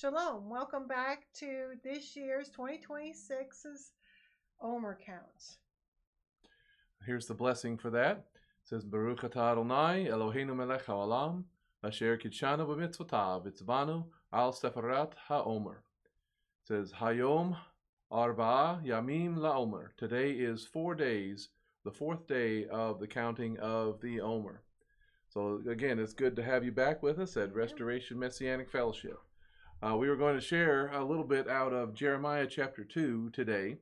Shalom. Welcome back to this year's 2026's Omer count. Here's the blessing for that. It says, Baruch atah Adonai, Eloheinu melech haolam, asher kidshanu b'mitzvotav, v'tzvanu al sefarat ha'omer. It says, Hayom arba'a yamim la'omer. Today is 4 days, the fourth day of the counting of the Omer. So again, it's good to have you back with us at Restoration Messianic Fellowship. We were going to share a little bit out of Jeremiah chapter 2 today,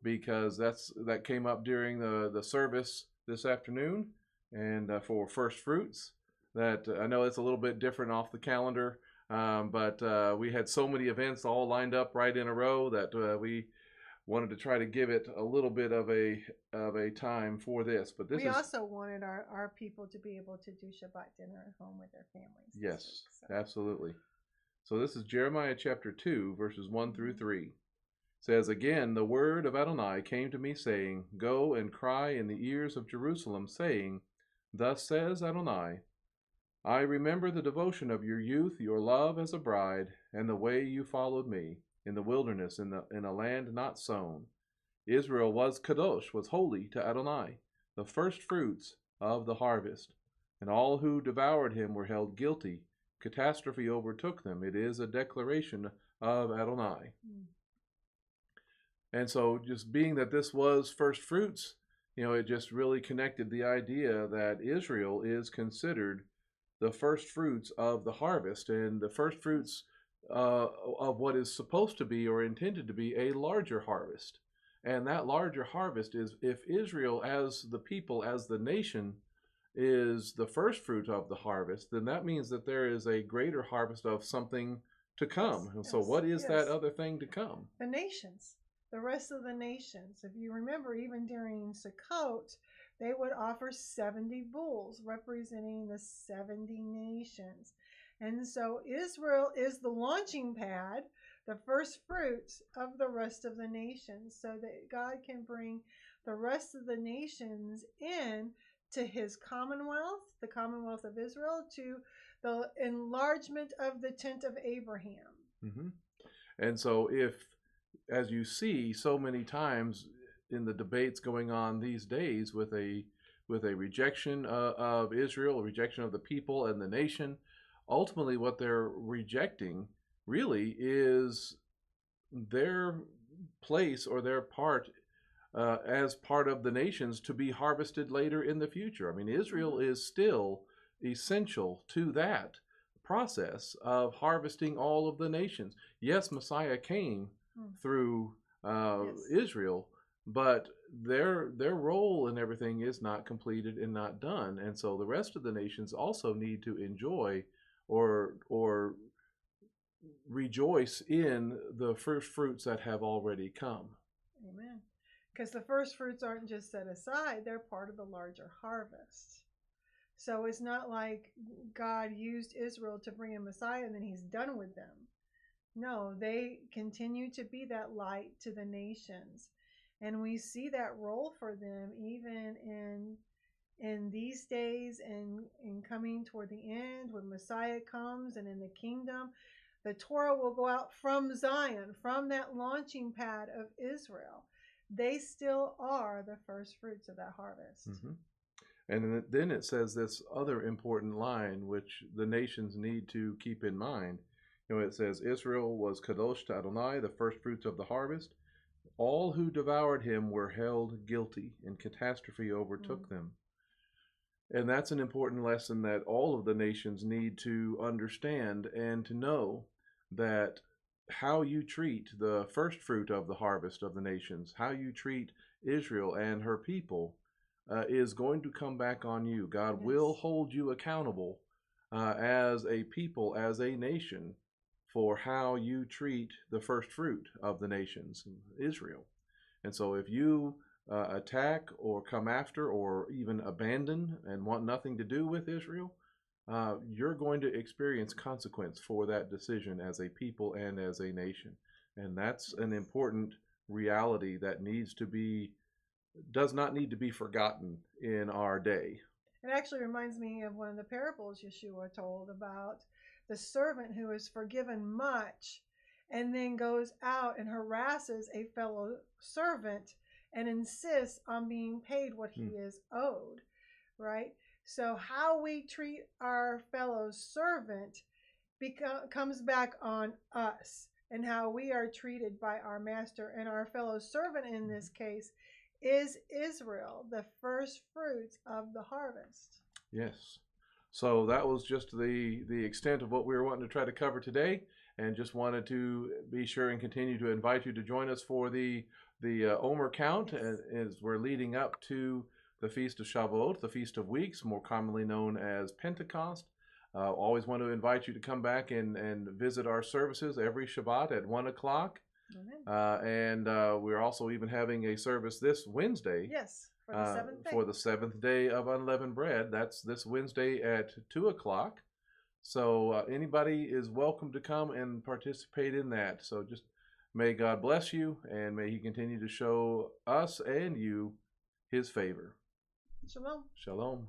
because that came up during the service this afternoon, and for first fruits. That I know it's a little bit different off the calendar, but we had so many events all lined up right in a row that we wanted to try to give it a little bit of a time for this. But we also wanted our people to be able to do Shabbat dinner at home with their families. Yes, absolutely. So this is Jeremiah chapter 2, verses 1 through 3. It says, Again, the word of Adonai came to me, saying, Go and cry in the ears of Jerusalem, saying, Thus says Adonai, I remember the devotion of your youth, your love as a bride, and the way you followed me in the wilderness, in a land not sown. Israel was kadosh, was holy to Adonai, the first fruits of the harvest. And all who devoured him were held guilty. Catastrophe overtook them. It is a declaration of Adonai. And so just being that this was first fruits, it just really connected the idea that Israel is considered the first fruits of the harvest, and the first fruits of what is supposed to be or intended to be a larger harvest. And that larger harvest is, if Israel as the people, as the nation, is the first fruit of the harvest, then that means that there is a greater harvest of something to come. Yes, so what is that other thing to come? The nations, the rest of the nations. If you remember, even during Sukkot, they would offer 70 bulls representing the 70 nations. And so Israel is the launching pad, the first fruits of the rest of the nations, so that God can bring the rest of the nations in to his commonwealth, the commonwealth of Israel, to the enlargement of the tent of Abraham. And so if, as you see so many times in the debates going on these days with a rejection of Israel, a rejection of the people and the nation, ultimately what they're rejecting really is their place or their part as part of the nations to be harvested later in the future. I mean, Israel is still essential to that process of harvesting all of the nations. Yes, Messiah came through Israel, but their role in everything is not completed and not done. And so the rest of the nations also need to enjoy or rejoice in the first fruits that have already come. Amen. Because the first fruits aren't just set aside, they're part of the larger harvest. So it's not like God used Israel to bring in Messiah and then he's done with them. No, they continue to be that light to the nations. And we see that role for them even in these days and in coming toward the end, when Messiah comes and in the kingdom. The Torah will go out from Zion, from that launching pad of Israel. They still are the first fruits of that harvest. And then it says this other important line, which the nations need to keep in mind. It says, Israel was kadosh to Adonai, the first fruits of the harvest. All who devoured him were held guilty, and catastrophe overtook them. And that's an important lesson that all of the nations need to understand and to know, that how you treat the first fruit of the harvest of the nations, how you treat Israel and her people, is going to come back on you. God will hold you accountable as a people, as a nation, for how you treat the first fruit of the nations, Israel. And so if you attack or come after or even abandon and want nothing to do with Israel, you're going to experience consequence for that decision as a people and as a nation. And that's an important reality that does not need to be forgotten in our day. It actually reminds me of one of the parables Yeshua told about the servant who is forgiven much and then goes out and harasses a fellow servant and insists on being paid what he is owed, right? So, how we treat our fellow servant comes back on us and how we are treated by our master. And our fellow servant in this case is Israel, the first fruits of the harvest. Yes. So that was just the extent of what we were wanting to try to cover today, and just wanted to be sure and continue to invite you to join us for the Omer count, Yes. as we're leading up to the Feast of Shavuot, the Feast of Weeks, more commonly known as Pentecost. Always want to invite you to come back and visit our services every Shabbat at 1 o'clock. And we're also even having a service this Wednesday. Yes, for the seventh day. For the seventh day of unleavened bread. That's this Wednesday at 2 o'clock. So anybody is welcome to come and participate in that. So just may God bless you, and may he continue to show us and you his favor. Shalom. Shalom.